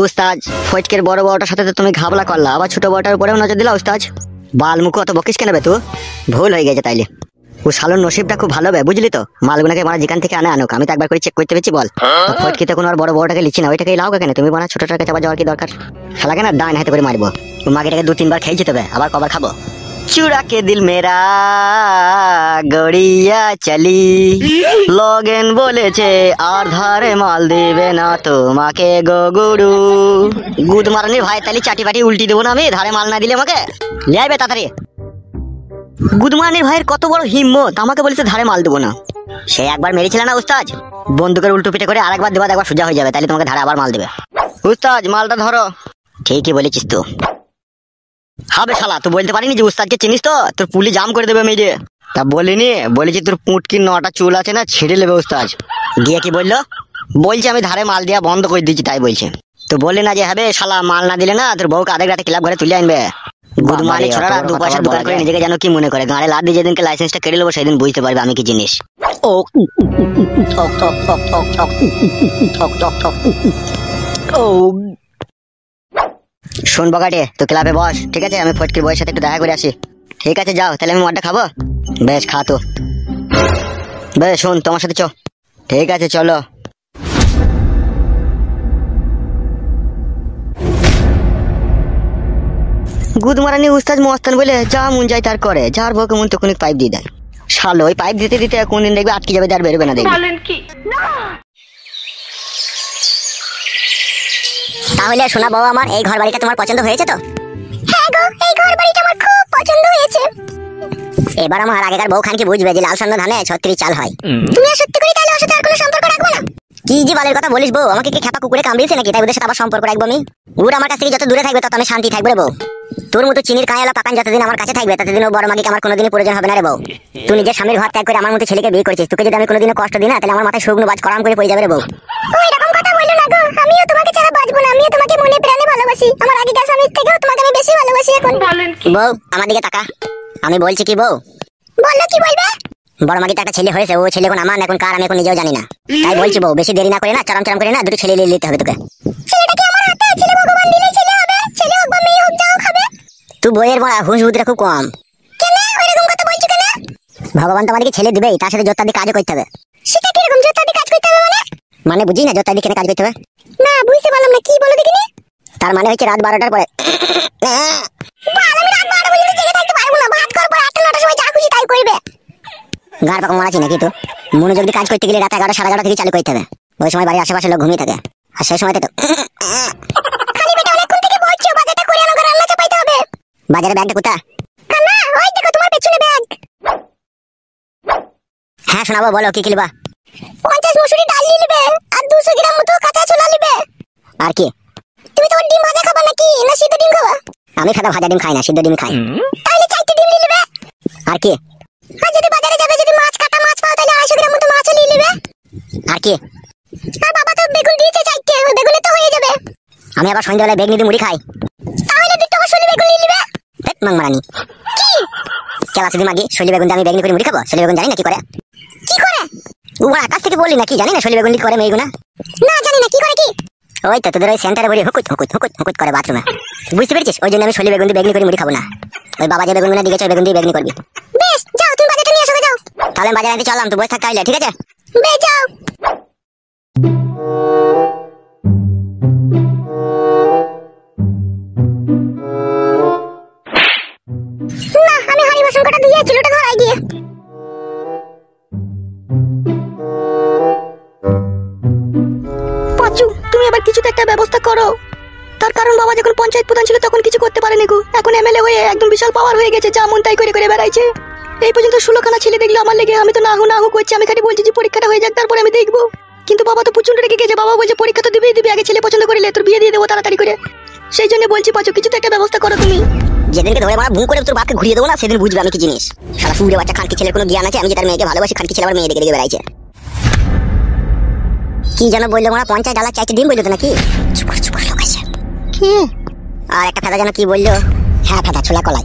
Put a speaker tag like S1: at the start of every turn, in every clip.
S1: উস্তাজ ফটকের বড় বড়টার সাথে তো তুমি ঘাবলা করলা, আবার ছোট বড়টার উপরেও নজর দিলা উস্তাজ। বালমুখ অত বকিস কেন বে? তুই ভুল হয়ে গেছে তাইলে। ও শালোর নসিবটা খুব ভালো বে, বুঝলি তো? মালগুনাকে মারা যেখান থেকে আনে আনুক, আমি তো একবার করে চেক করতে পেরেছি। বল ফটকে তো কোনো আর বড় বড়টাকে লিখছি না, ওইটাকে লাও কেন তুমি? বানা ছোটটাকে চাপা যাওয়ার কি দরকার? শালাকে না ডাইন হাতে করে মারবো। মাগিটাকে 2-3 বার খেয়ে যেতে হবে, আবার কবার খাবো? चुरा के दिल मेरा गड़िया चली লগেন বলেছে আর ধারে মাল দিবে না তোমাকে গো গুরু। গুদ মারনি ভাই, তাহলে চাটি পাটি উল্টি দেবো না আমি, ধারে মাল না দিলে আমাকে। লিয়াইবে তাড়াতাড়ি। গুদমানি ভাইয়ের কত বড় হিম্মত, আমাকে বলেছে ধারে মাল দেবো না। সে একবার মেরেছিল না উস্তাজ, বন্দুকের উল্টো পিঠে করে আরেকবার দেবা, একবার সোজা হয়ে যাবে, তাহলে তোমাকে ধারে আবার মাল দেবে। উস্তাজ মালটা ধরো। ঠিকই বলেছিস তো। হবে শালা, তুই বলতে পারিনি যে উস্তাদকে চিনিস তো? তোর পুলি জাম করে দেবে মেয়ে। তা বলিনি, বলেছি তোর পুটকির 9টা চুল আছে না, ছিঁড়ে নেবে উস্তাদ। গিয়ে কি বললো? বলছে আমি ধারে মাল দেওয়া বন্ধ করে দিয়েছি, তাই বলছে। তো বললি না যে হবে শালা মাল না দিলে না তোর বউকে আধেক রাতে ক্লাব ঘরে তুলে আনবে। গুদমানি ছোড়ারা 2 পয়সা দোকান করে নিজেকে যেন কি মনে করে। গাড়ি লাদ দিয়ে যেদিনকে লাইসেন্সটা কেটে নেবো সেদিন বুঝতে পারবে আমি কি জিনিস। ও ঠক ঠক ঠক ঠক ঠক ঠক ঠক ঠক। ও শোন বগাটে, তো ক্লাবে বস, ঠিক আছে? আমি ফটকির বউয়ের সাথে একটু দেখা করে আসি। ঠিক আছে যাও, তাহলে আমি মদটা খাবো। বেশ খা তো। বেশ শোন, তোমার সাথে চ। ঠিক আছে চলো। গুদমারানি উস্তাদ মস্তান বলে যা মন যায় তার করে, যার বউকে মন তখন পাইপ দিয়ে দেয়। শালো ওই পাইপ দিতে দিতে কোনদিন দেখবে আটকে যাবে, আর বেরোবে না দেখবে।
S2: তাহলে শোনা বউ আমার, এই ঘর বাড়িটা তোমার পছন্দ হয়েছে তো? হ্যাঁ গো, এই ঘর বাড়িটা আমার খুব পছন্দ হয়েছে। এবার আমার আগেকার বউ খানকে বুঝবে যে লাল সন্ন ধানে 36 চাল হয়। তুমি সত্যি করে তাহলে ওর সাথে আর কোনো সম্পর্ক রাখবে না? কি যে বালের কথা বলিস বউ, আমাকে কি খেপা কুকুরে কামড়িয়েছে নাকি তাই ওদের সাথে আবার সম্পর্ক রাখবো আমি? ওর আমার কাছ থেকে যত দূরে থাকবে তত আমি শান্তি থাকবে রে বউ। তোর মতো চিনির কাঁয়ালা পাকান যতদিন আমার কাছে থাকবে ততদিন ও বড় মাগিকে আমার কোনোদিনই প্রয়োজন হবে না রে বউ। তুই নিজের স্বামীর ঘর ত্যাগ করে আমার মতো ছেলেকে বিয়ে করেছিস, তোকে যদি আমি কোনোদিনও কষ্ট দিই না তাহলে আমার মাথায় শুকনো বাজ করাম করে পড়ে যাবে রে বউ। ওই রকম কথা বললো না গো, আমিও তোমাকে ছাড়া বাঁচবো না, আমিও তোমাকে মনে প্রাণে ভালোবাসি। আমার আগেকার স্বামীর থেকেও তোমাকে আমি বেশি ভালোবাসি এখন। বউ আমার দিকে তাকা, আমি বলছি কি বউ? বলো কি বলবে? বড় মাগিতে একটা ছেলে হয়েছে, ও ছেলে এখন আমার এখন কার আমি এখন নিজেও জানি না, তাই বলছি বউ বেশি দেরি না করে না চরম চরম করে না 2টো ছেলে নিয়ে নিতে হবে তোকে। ছেলেটা কি আমার হাতে? ছেলে ভগবান দিলে ছেলে হবে, ছেলে হোক বা মেয়ে হোক যাও খাবে। তুই বইয়ের বড় হুঁশ বুদ্ধিটা খুব কম। কেন ওইরকম কথা বলছো কেন? ভগবান তো আমাদেরকে ছেলে দিবেই, তার সাথে জোরদার দিয়ে কাজও করতে হবে। সেটা কি রকম জোরদার দিয়ে কাজ করতে হবে মানে? মানে বুঝি না জোরদার দিয়ে কেন কাজ করতে হবে? না বুঝতে পারলাম না, কি বলো দেখিনি? তার মানে হচ্ছে রাত 12টার পরে। আমি রাত 12টা পর্যন্ত জেগে থাকতে পারবো না, ভাত করবো 8-9টার সময় যা খুশি তাই করবে। গার পাকা মারাছি নাকি? তো মনোযোগ দিয়ে কাজ করতে গেলে রাত 11টা 11:30 থেকে চালু করতে হবে, ওই সময় বাড়ির আশেপাশে লোক ঘুমিয়ে থাকে, আর সেই সময়তে তো খালি পেটে অনেকক্ষণ থেকে বলছো বাজারটা করে আনো, রান্না চাপাইতে হবে। বাজারে ব্যাগটা কোথা? কান্না ওই দেখো তোমার পেছনে ব্যাগ। হ্যাঁ শোনাবো, বলো কি কিনবা? 50 মসুরি ডাল নিবে আর 200 গ্রাম মতো কাঁচা ছোলা নিবে। আর কি? তুমি তো ডিম ভাজা খাবা নাকি না সিদ্ধ ডিম খাবা? আমি সাদা ভাজা ডিম খাই না, সিদ্ধ ডিম খাই। তাহলে 4টি ডিম নিবে। আর কি? আর যদি বাজারে যাবে যদি মাছ কাটা মাছ পাও তাহলে 250 গ্রাম মতো মাছও নিয়ে নেবে। আর কি? আর বাবা তো বেগুন দিয়েছে 4টে, ওই বেগুনে তো হয়ে যাবে। আমি আবার সন্ধ্যাবেলায় বেগুনি দিয়ে মুড়ি খাই। তাহলে 2টো সলি বেগুন নিয়ে নেবে। দেখ মাংমারানি কি কেলা সিদি মাগি, সলি বেগুন দিয়ে আমি বেগুনি করে মুড়ি খাবো? সলি বেগুন জানি না কি করে? কি করে? ও আকাশ থেকে বললি না কি জানি না সলি বেগুন করে মেয়েগুনা? না জানি না কি করে। কি ওই তো তোদের ওই সেন্টারে বলি হুকুত হুকুত হুকুত হুকুত করে বাথরুমে, বুঝতে পেরেছিস? ওই জন্য আমি সলি বেগুন দিয়ে বেগুনি করে মুড়ি খাবো না। ওই বাবা যে বেগুনগুলো দিয়েছে ওই বেগুন দিয়ে বেগুনি করবি। বেশ যাও, তুমি বাজারটা নিয়ে আসো যাও। তাহলে আমি বাজারে আনতে চললাম, তুই বসে থাক তাইলে, ঠিক আছে? বেশ যাও। না আমি হাড়ি বাসন কটা দিয়ে চুলোটা ধরাই দিয়ে।
S1: পাঁচু তুমি এবার কিছু একটা ব্যবস্থা করো, তার কারণ বাবা যখন পঞ্চায়েত প্রধান ছিল তখন কিছু করতে পারেনি গো, এখন এমএলএ হয়ে একদম বিশাল পাওয়ার হয়ে গেছে, যা মন তাই করে করে বেড়াইছে। এই পর্যন্ত 16খানা ছেলে দেখলো আমার লেগে, আমি তো না হু করছি, আমি খালি বলছি যে পরীক্ষাটা হয়ে যাক তারপরে আমি দেখবো। কিন্তু বাবা তো প্রচন্ড রেগে গেছে, বাবা বলছে পরীক্ষা তো দিবি আগে ছেলে পছন্দ করলে তোর বিয়ে দিয়ে দেবো তাড়াতাড়ি করে। সেই জন্য বলছি পাঁচু কিছু তো একটা ব্যবস্থা করো তুমি।
S2: যেদিনকে ধরে মারা ভুল করে তোর বাপকে ঘুরিয়ে দেবো না সেদিন বুঝবে আমি কি জিনিস। সারা সুরে বাচ্চা খানকি ছেলের কোনো জ্ঞান আছে? আমি যে তার মেয়েকে ভালোবাসি, খানকি ছেলে আবার মেয়ে দেখে দেখে বেড়াইছে। কি যেন বললো মারা 50 ডালা 4টি ডিম বললো তো নাকি? চুপ লোক আছে কি? আর একটা ফেদা যেন কি বললো? হ্যাঁ ফেদা ছোলা কলাই।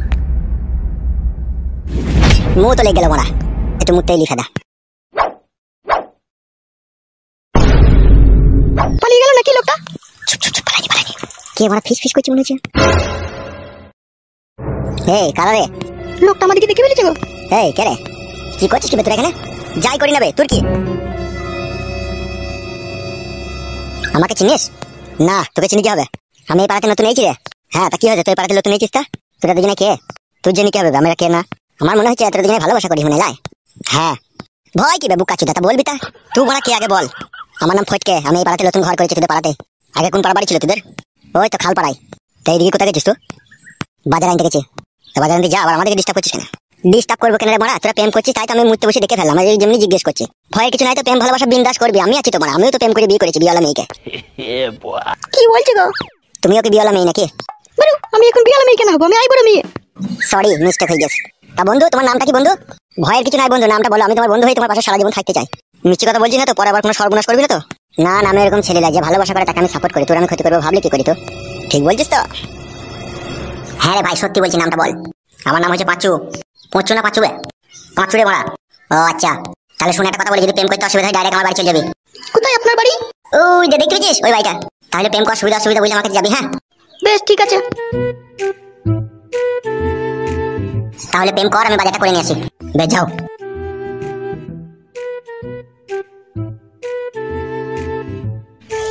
S2: মুখ তো লেগে গেল মারা, একটু মুখটাই লি ফেদা। পালিয়ে গেল নাকি লোকটা? চুপ চুপ চুপ, পালানি পালানি। কে আমার ফিস ফিস করছে মনে হচ্ছে? এই কারা রে?
S1: লোকটা আমাদেরকে দেখে ফেলেছে গো।
S2: এই কে রে? কি করছিস কি ভেতরে এখানে? যাই করি নেবে তোর কি? আমাকে চিনিস? না, তোকে চিনি কি হবে? আমি এই পাড়াতে নতুন এসেছি রে। হ্যাঁ, তা কি হয়েছে? তুই এই পাড়াতে নতুন এসেছিস তা? তোরা দুজনে কে? তোর জন্য কি হবে? আমরা কে না? আমার মনে হচ্ছে তোরা দুজনে ভালোবাসা করি মনে লাই। হ্যাঁ, ভয় কি বে বুকা চুদা, তা বলবি তা? তুই বড়া কি আগে বল। আমার নাম ফটকে, আমি এই পাড়াতে নতুন ঘর করেছি তোদের পাড়াতে। আগে কোন পাড়া বাড়ি ছিল তোদের? ওই তো খাল পাড়ায়। তাই এদিকে কোথায় গেছিস তুই? বাজার আনতে গেছি। তা বাজার আনতে যা, আবার আমাদেরকে ডিস্টার্ব করছিস কেন? ডিস্টার্ব করবো কেন রে মারা? তোরা প্রেম করছিস তাই তো আমি মুহূর্তে বসে দেখে ফেললাম। এই যেমনি জিজ্ঞেস করছি, ভয়ের কিছু নাই তো, প্রেম ভালোবাসা বিন্দাস করবি। আমি আছি তোমার, আমিও তো প্রেম করে বিয়ে করেছি বিয়েওয়ালা মেয়েকে।
S1: কি বলছো গো?
S2: তুমিও কি বিয়েওয়ালা মেয়ে নাকি?
S1: বলো, আমি এখন বিয়ালা মেয়ে কেন হবো? আমি আইবড় মেয়ে।
S2: সরি, মিস্টেক হয়ে গেছে। তা বন্ধু, তোমার নামটা কি বন্ধু? ভয়ের কিছু নাই বন্ধু, নামটা বলো। আমি তোমার বন্ধু হয়ে তোমার পাশে সারা জীবন থাকতে চাই। মিষ্টি কথা বলছি না তো? পরে আবার কোনো সর্বনাশ করবি না তো? না না, আমি এরকম ছেলে লাগে ভালোবাসা করে তাকে আমি সাপোর্ট করি। তোর আমি ক্ষতি করবো ভাবলে কি করি তো? ঠিক বলছিস তো? হ্যাঁ রে ভাই, সত্যি বলছি, নামটা বল। আমার নাম হচ্ছে পাঁচু। পঁচু না পাঁচু? পাঁচু রে মারা। ও আচ্ছা, তাহলে শুনে একটা কথা বলি, যদি প্রেম করতে অসুবিধা হয় ডাইরেক্ট আমার বাড়ি চলে যাবি।
S1: কোথায় আপনার বাড়ি?
S2: ওই যে দেখতে পেয়েছিস ওই বাড়িটা। তাহলে প্রেম করার সুবিধা অসুবিধা বুঝে আমাকে যাবি। হ্যাঁ
S1: বেশ ঠিক আছে।
S2: তাহলে প্রেম কর, আমি বাজারটা করে নিয়ে আসি। বেশ যাও।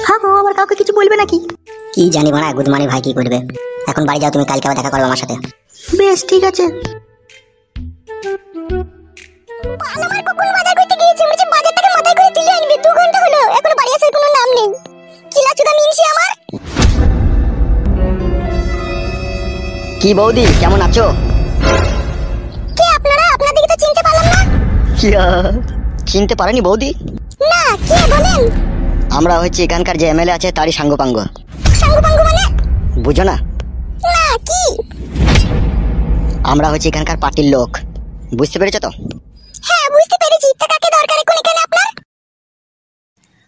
S1: হ্যাঁ গো, আবার কাউকে কিছু বলবে নাকি?
S2: কি জানি মারা, গুদমানি ভাই কি করবে। এখন বাড়ি যাও তুমি, কালকে আবার দেখা করবে আমার সাথে।
S1: বেশ ঠিক আছে।
S2: আমার কখন বাজার করতে গিয়েছে, মনে বাজারটাকে মাথায় করে তুলে আনবে। 2 ঘন্টা হলো এখনো বাড়ি আসার কোনো নাম নেই। কি লাচুদা মিনছি আমার।
S1: কি বৌদি, কেমন আছো?
S2: কে আপনারা? আপনাদেরকে তো চিনতে পারলাম না।
S1: চিনতে পারেনি বৌদি?
S2: না, কে বলেন?
S1: আমরা হচ্ছে এখানকার যে এমএলএ আছে তারই সাঙ্গপাঙ্গ।
S2: সাঙ্গপাঙ্গ মানে?
S1: বুঝো না?
S2: না, কি?
S1: আমরা হচ্ছে এখানকার পার্টির লোক। বুঝতে পেরেছো তো?
S2: হ্যাঁ বুঝতে পেরেছি। তা কাকে দরকার কোন এখানে আপনার?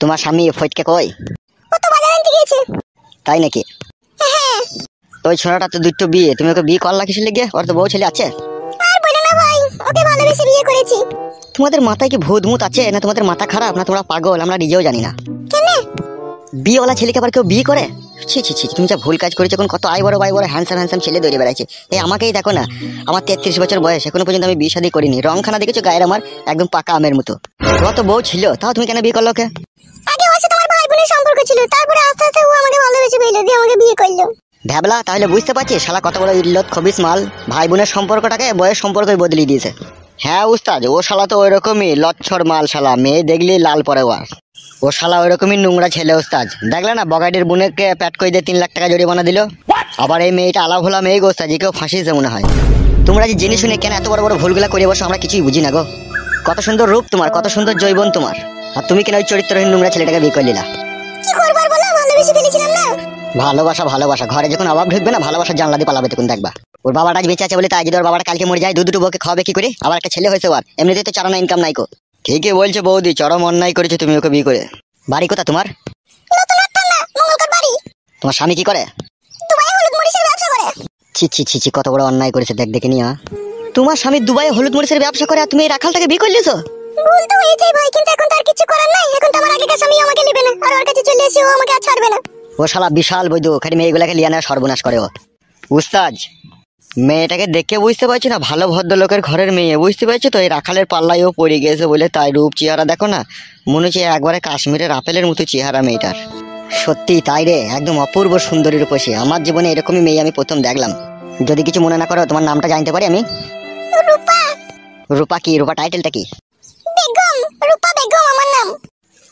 S1: তোমার স্বামী ফটকে কই?
S2: ও তো বাজার আনতে গিয়েছে।
S1: তাই নাকি?
S2: হ্যাঁ।
S1: ওই ছোড়াটা তো দুটো বিয়ে, তুমি ওকে বিয়ে করলা কিসের লেগে? ওর তো বউ ছেলে আছে।
S2: আর বলো না ভাই, ওকে ভালোবেসে বিয়ে করেছি।
S1: তোমাদের মাথায় কি ভূত মুত আছে না? তোমাদের মাথা খারাপ না তোমরা পাগল? আমরা নিজেও জানি না।
S2: কেন?
S1: বিয়েওয়ালা ছেলেকে আবার কেউ বিয়ে করে? ছি ছি ছি, তুমি যা ভুল কাজ করেছো। এখন কত আই বড় হ্যান্ডসাম হ্যান্ডসাম ছেলে দৌড়ে বেড়াচ্ছে। এই আমাকেই দেখো না, আমার 33 বছর বয়স, এখনো পর্যন্ত আমি বিয়ে শাদী করিনি। রংখানা দেখেছো গায়ের আমার? একদম পাকা আমের মতো। কত বউ ছিল, তাও তুমি কেন বিয়ে করলো ওকে?
S2: আগে ওর সাথে আমার ভাই বোনের সম্পর্ক ছিল, তারপরে আস্তে আস্তে ও আমাকে ভালোবেসে ফেলে দিয়ে আমাকে বিয়ে করলো।
S1: ভ্যাবলা, তাহলে বুঝতে পারছিস শালা কত বড় ইল্লত খবিস মাল। ভাই বোনের সম্পর্কটাকে বয়স সম্পর্কই বদলে দিয়েছে। হ্যাঁ উস্তাদ, ও শালা তো ওইরকমই লচ্ছর মাল শালা, মেয়ে দেখলি লাল পরে ওর। ও শালা ওইরকমই নোংরা ছেলে ওস্তাদ। দেখলে না বগাডির বোনকে প্যাট করে দিয়ে 3 লাখ টাকা জরিমানা দিল। আবার এই মেয়েটা আলাভোলা মেয়ে গো ওস্তাদ, যে কেউ ফাঁসিয়েছে মনে হয়। তোমরা যে জেনে শুনে কেন এত বড় বড় ভুলগুলা করে বসো, আমরা কিছুই বুঝি না গো। কত সুন্দর রূপ তোমার, কত সুন্দর জৈবন তোমার, আর তুমি কেন ওই চরিত্রহীন নোংরা ছেলেটাকে বিয়ে করলি না?
S2: কি করব আর বলো, ভালোবেসে ফেলেছিলাম না।
S1: ভালোবাসা ঘরে যখন অভাব ঢুকবে না, ভালোবাসার জানলা দিয়ে পালাবে তখন দেখবা। ওর বাবাটা আজ বেঁচে আছে বলে তাই, যদি ওর বাবাটা কালকে মরে যায়, দুটো বউকে খাওয়াবে কি করে? আবার একটা ছেলে হয়েছে ওর, এমনিতেই তো চারানা ইনকাম নাই কো। ঠিকই বলছো বৌদি, চরম অন্যায় করেছো তুমি ওকে বিয়ে করে। বাড়ি কোথা তোমার?
S2: নতুন আটটানা মঙ্গলকর বাড়ি।
S1: তোমার স্বামী কি করে?
S2: দুবাই হলুদ মরিচের ব্যবসা করে।
S1: ছি ছি ছি ছি, কত বড় অন্যায় করেছে দেখ দেখে নিয়া। তোমার স্বামী দুবাই হলুদ মরিচের ব্যবসা করে, আর তুমি এই রাখালটাকে বিয়ে করলেছো?
S2: ভুল তো হয়েছে ভাই, কিন্তু এখন তার কিছু করার নাই। এখন তো আমার আগেকার স্বামী আমাকে নেবে না, আর ওর কাছে চলে এসে ও আমাকে আর ছাড়বে না।
S1: ও শালা বিশাল বৈধ, খালি মেয়েগুলাকে লিয়ে নেওয়া সর্বনাশ করে ও। উস্তাদ, মেয়েটাকে দেখে বুঝতে পারছি না ভালো ভদ্রলোকের ঘরের মেয়ে, বুঝতে পারছি তো? এই রাখালের পাল্লায় ও পড়ে গেছে বলে তাই। রূপ চেহারা দেখো না, মনে হচ্ছে একবারে কাশ্মীরের আপেলের মতো চেহারা মেয়েটার। সত্যি তাই রে, একদম অপূর্ব সুন্দরী রূপসী। আমার জীবনে এরকমই মেয়ে আমি প্রথম দেখলাম। যদি কিছু মনে না করো, তোমার নামটা জানতে পারি আমি?
S2: রূপা।
S1: রূপা কি? রূপা টাইটেলটা কি?
S2: বেগম, রূপা বেগম আমার নাম।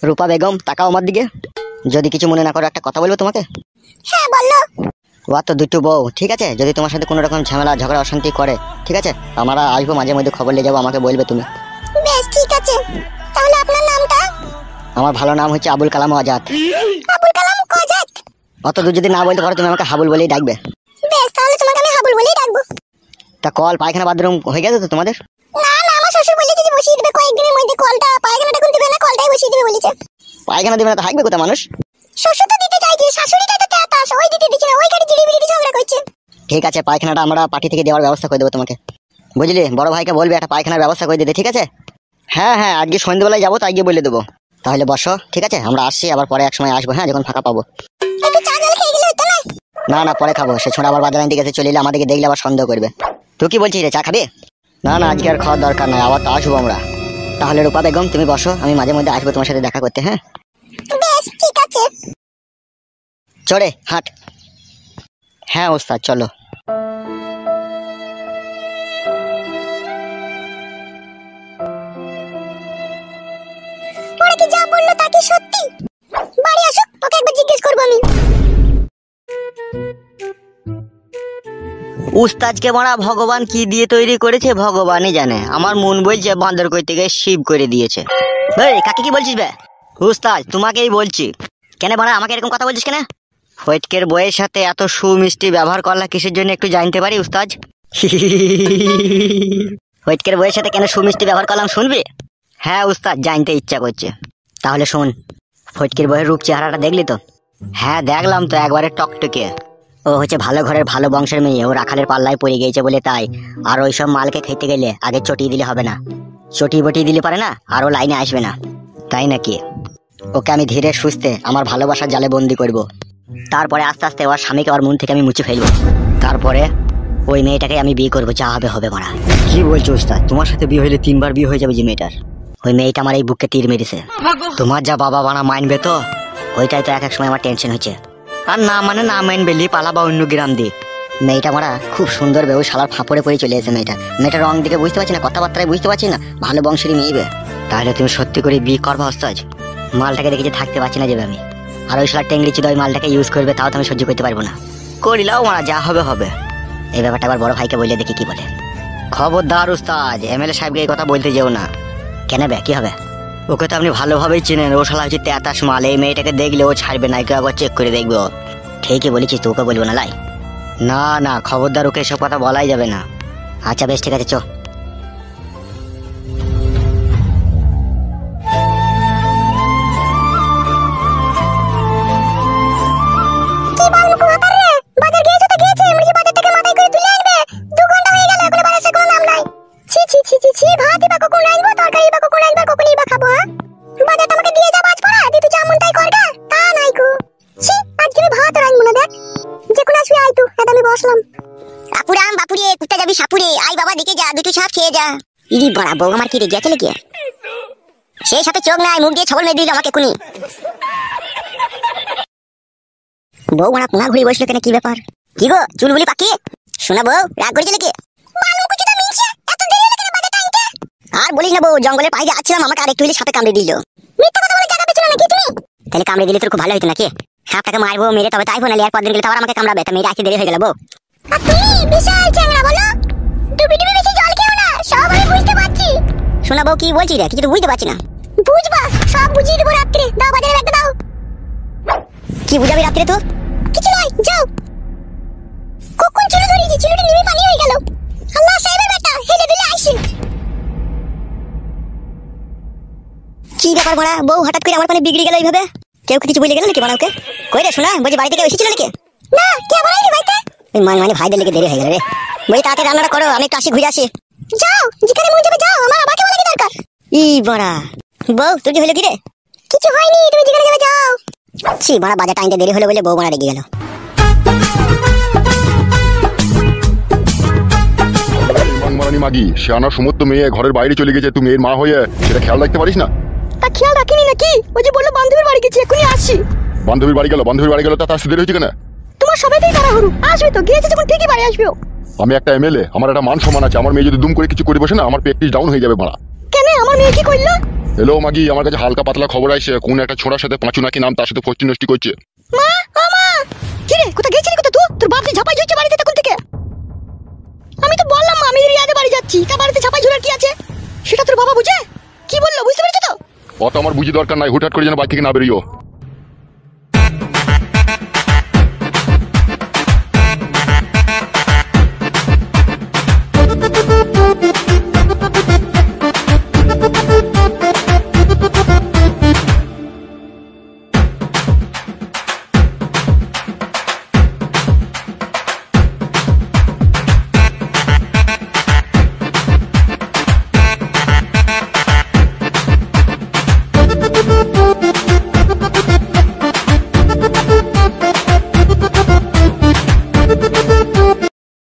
S1: রূপা বেগম, তাকাও আমার দিকে। যদি কিছু মনে না করো, একটা কথা বলবো তোমাকে।
S2: হ্যাঁ বলো।
S1: ও তো দুটো বউ, ঠিক আছে? যদি তোমার সাথে কোনো রকম ঝামেলা ঝগড়া অশান্তি করে, ঠিক আছে, আমরা আসবো মাঝে মধ্যে, খবর নিয়ে যাবো, আমাকে বলবে তুমি।
S2: বেশ ঠিক আছে। তাহলে আপনার নামটা?
S1: আমার ভালো নাম হচ্ছে আবুল কালাম আজাদ।
S2: আবুল কালাম আজাদ?
S1: অত দূর যদি না বলতে পারো, তুমি আমাকে হাবুল বলেই ডাকবে।
S2: বেশ, তাহলে তোমাকে আমি হাবুল বলেই ডাকবো।
S1: তা কল পায়খানা বাথরুম হয়ে গেছে তো তোমাদের?
S2: না না, আমার শ্বশুর বলেছে যে বসিয়ে দেবে কয়েকদিনের মধ্যে কলটা। পায়খানাটা কোন দিবে না, কলটাই বসিয়ে দেবে বলেছে।
S1: পায়খানা দিবে না তো হাঁকবে কোথা মানুষ?
S2: শ্বশুর তো দিতে চাইছে, শাশুড়িটাই তো ক্যাটাস, ওই দিতে দিচ্ছে না, ওই গাড়ি জিরিবিরি ঝগড়া করছে।
S1: ঠিক আছে, পায়খানাটা আমরা পার্টি থেকে দেওয়ার ব্যবস্থা করে দেবো তোমাকে, বুঝলি? বড় ভাইকে বলবে একটা পায়খানার ব্যবস্থা করে দিতে, ঠিক আছে? হ্যাঁ হ্যাঁ, আজকে সন্ধ্যেবেলায় যাবো, তাই গিয়ে বলে দেবো। তাহলে বসো, ঠিক আছে? আমরা আসছি, আবার পরে এক সময় আসবো, হ্যাঁ, যখন ফাঁকা পাবো।
S2: একটু চা
S1: না না পরে খাবো, সে ছোঁড়া আবার বাজার আনতে গেছে, চলে এলে আমাদেরকে দেখলে আবার সন্দেহ করবে। তুই কি বলছিস রে, চা খাবি? না না আজকে আর খাওয়ার দরকার নাই, আবার তো আসবো আমরা। তাহলে রূপা বেগম তুমি বসো, আমি মাঝে মধ্যে আসবো তোমার সাথে দেখা করতে। হ্যাঁ
S2: বেশ ঠিক আছে।
S1: চড়ে হাঁট। হ্যাঁ ওস্তাদ চলো।
S2: ওরা কি যা বললো তা কি সত্যি? বাড়ি আসুক, ওকে একবার জিজ্ঞেস করবো আমি।
S1: উস্তাদকে মারা ভগবান কি দিয়ে তৈরি করেছে ভগবানই জানে, আমার মন বলছে বান্দর কই থেকে শিব করে দিয়েছে। এই কাকে কি বলছিস বে? উস্তাদ তোমাকেই বলছি। কেন বাড়া আমাকে এরকম কথা বলছিস কেন? ফটকের বইয়ের সাথে এত সুমিষ্টি ব্যবহার করলা কিসের জন্য একটু জানতে পারি উস্তাদ? ফটকের বইয়ের সাথে কেন সুমিষ্টি ব্যবহার করলাম শুনবি? হ্যাঁ উস্তাদ জানতে ইচ্ছা করছে। তাহলে শোন, ফটকের বইয়ের রূপ চেহারাটা দেখলি তো? হ্যাঁ দেখলাম তো, একবারে টকটকে। ও হচ্ছে ভালো ঘরের ভালো বংশের মেয়ে, ও রাখালের পাল্লায় পড়ে গিয়েছে বলে তাই। আর ওইসব মালকে খেতে গেলে আগে চটিয়ে দিলে হবে না, চটিয়ে বটিয়ে দিলে পারে না, আর ও লাইনে আসবে না। তাই নাকি? ওকে আমি ধীরে সুস্থে আমার ভালোবাসার জালে বন্দি করব, তারপরে আস্তে আস্তে ওর স্বামীকে ওর মন থেকে আমি মুছে ফেলবো, তারপরে ওই মেয়েটাকে আমি বিয়ে করবো, যা হবে হবে মারা। কি বলছো উস্তাদ? তোমার সাথে বিয়ে হইলে 3 বার বিয়ে হয়ে যাবে যে মেয়েটার? ওই মেয়েটা আমার এই বুকে তীর মেরেছে। তোমার যা বাবা বানা মানবে তো? ওইটাই তো এক এক সময় আমার টেনশন হচ্ছে। আর না মানে না মানবে লি পালাবা অন্য গ্রাম দিয়ে। মেয়েটা মারা খুব সুন্দর বে, ওই শালার ফাঁপড়ে পড়ে চলে এসে মেয়েটার রং দিকে বুঝতে পারছি না, কথাবার্তায় বুঝতে পারছি না, ভালো বংশেরই মেয়ে বে। তাহলে তুমি সত্যি করে বিয়ে করবা ওস্তাদ? মালটাকে দেখে যে থাকতে পারছি না যাবে আমি। আর ওই শালার টেংরি চিদা ওই মালটাকে ইউজ করবে, তাও তো আমি সহ্য করতে পারবো না। করিলাও মারা, যা হবে হবে। এই ব্যাপারটা আবার বড় ভাইকে বললে দেখি কি বলে। খবরদার উস্তাদ, এমএলএ সাহেবকে এই কথা বলতে যেও না। কেন বে, কি হবে? ওকে তো আপনি ভালোভাবেই চেনেন, ও শালা হচ্ছে 83 মাল। এই মেয়েটাকে দেখলে ও ছাড়বে না, কেউ একবার চেক করে দেখবো। ঠিকই বলেছিস, তো ওকে বলবো না লাই? না না খবরদার, ওকে এসব কথা বলাই যাবে না। আচ্ছা বেশ ঠিক আছে, চো।
S2: কি বল মুকু বাতার রে, বাজার গিয়েছো তো গিয়েছে, এমনি বাজার থেকে মাথায় করে তুলে আনবে। 2 ঘন্টা হয়ে গেল, এখনো বাজার কোনো নাম নাই। ছি ছি ছি ছি ছি, ভাতই বা কখন আনবো, তরকারি বা কখন আনবো, কখনই বা খাবো? হ্যাঁ বাজারটা আমাকে দিয়ে যা, বাজ পড়া তুই তো যেমন তাই করগা, তা নাই গো। ছি আজকে আমি ভাত রাখবো না, দেখ যে কোন আসবি আই, তুই এটা আমি বসলাম। আপুরাম বাপুরে, কুত্তা যাবি সাপুরে, আই বাবা দিকে যা, দুটো সাপ খেয়ে যা। ইরি বড়া বউ আমার কি রেগে আছে নাকি? সেই সাথে চোখ নাই, মুখ দিয়ে ছবল মেরে দিল আমাকে এক্ষুনি। বউ মারা পুনা ঘুরে বসলো কেন, কি ব্যাপার? কি গো চুলবুলি পাকি? শোনা বউ, রাগ করেছে নাকি? আর বলিস না বউ, জঙ্গলের পায়ে যাচ্ছিলাম, আমাকে আরেকটু হলে সাপে কামড়ে দিল। মিথ্যা কথা বলে জায়গা পেছনে নাকি তুমি? তাহলে কামড়ে দিলে তোর খুব ভালো হতো নাকি? সাপটাকে মারবো, মেরে তবে তাই ফোনালি, আর পরদিন গেলে তাও আমাকে কামড়াবে, তা মেরে আসতে দেরি হয়ে গেল বউ। আর তুমি বিশাল চ্যাংড়া বলো, ডুবি ডুবি বেশি জল খেও না, সব আমি বুঝতে পারছি। শোনা বউ কি বলছিস রে, কিছু তো বুঝতে পারছি না। বুঝবা, সব বুঝিয়ে দেবো রাত্রে, দাও বাজারে ব্যাগটা দাও। কি বুঝাবি রাত্রে তো? কিছু নয়, যাও। কখন চুলো ধরেছি, চুলোটা নিমে পানি হয়ে গেল। আল্লাহ সাহেবের বেটা হেলে দিলে আইসে। কি ব্যাপার বড়া, বউ হঠাৎ করে আমার পানে বিগড়ে গেল এইভাবে? কেউ কিছু বলে গেল নাকি বড়া ওকে? কই রে শোনা, বলছি বাড়ি থেকে এসেছিল নাকি? না, কে বলাই রে ভাইতে? ওই মানে ভাইদের লেগে দেরি হয়ে গেল রে। বলি তাড়াতাড়ি রান্নাটা করো, আমি একটু আসি, ঘুরে আসি। যাও, যেখানে মন যাবে যাও, আমার বাবাকে বলে কি দরকার? ই বড়া বউ, তুই কি হলো কি রে? কিছু হয়নি, তুমি যেখানে যাবে যাও। ছি বড়া, বাজার টাইমটা দেরি হলো বলে বউ বড়া রেগে গেল।
S3: মারানি মাগি, শিয়ানা সমস্ত মেয়ে ঘরের বাইরে চলে গেছে, তুমি এর মা হয়ে সেটা খেয়াল রাখতে পারিস না?
S1: তা খেয়াল রাখিনি নাকি? ওই যে বললো বান্ধবীর বাড়ি গেছি, এখনই আসছি।
S3: বান্ধবীর বাড়ি গেল, তা আসতে দেরি হচ্ছে কেন?
S1: তোমার সবাইতেই তাড়াহুড়ো, আসবে তো, গিয়েছে যখন ঠিকই বাড়ি আসবে।
S3: আমি একটা এমএলএ, আমার একটা মান সম্মান আছে, আমার মেয়ে যদি দুম করে কিছু করে বসে না, আমার প্র্যাকটিস ডাউন হয়ে যাবে মারা।
S1: কেন, আমার মেয়ে কি করলো?
S3: হ্যালো মাগি, আমার কাছে হালকা পাতলা খবর আসছে, কোন একটা ছোড়ার সাথে পাঁচু নাকি নাম, তার সাথে ফষ্টি নষ্টি করছে।
S1: মা ও মা, কি রে কোথা গেছিলি, কোথা তুই? তোর বাপ যে ঝাপাই ঝুলছে বাড়িতে তখন থেকে। আমি তো বললাম মা, আমি রিয়াজে বাড়ি যাচ্ছি, তা বাড়িতে ঝাপাই ঝুলার কি আছে? সেটা তোর বাবা বুঝে? কি বললো বুঝতে পেরেছো তো?
S3: অত আমার বুঝি দরকার নাই, হুটহাট করে যেন বাড়ি থেকে না বেরিও।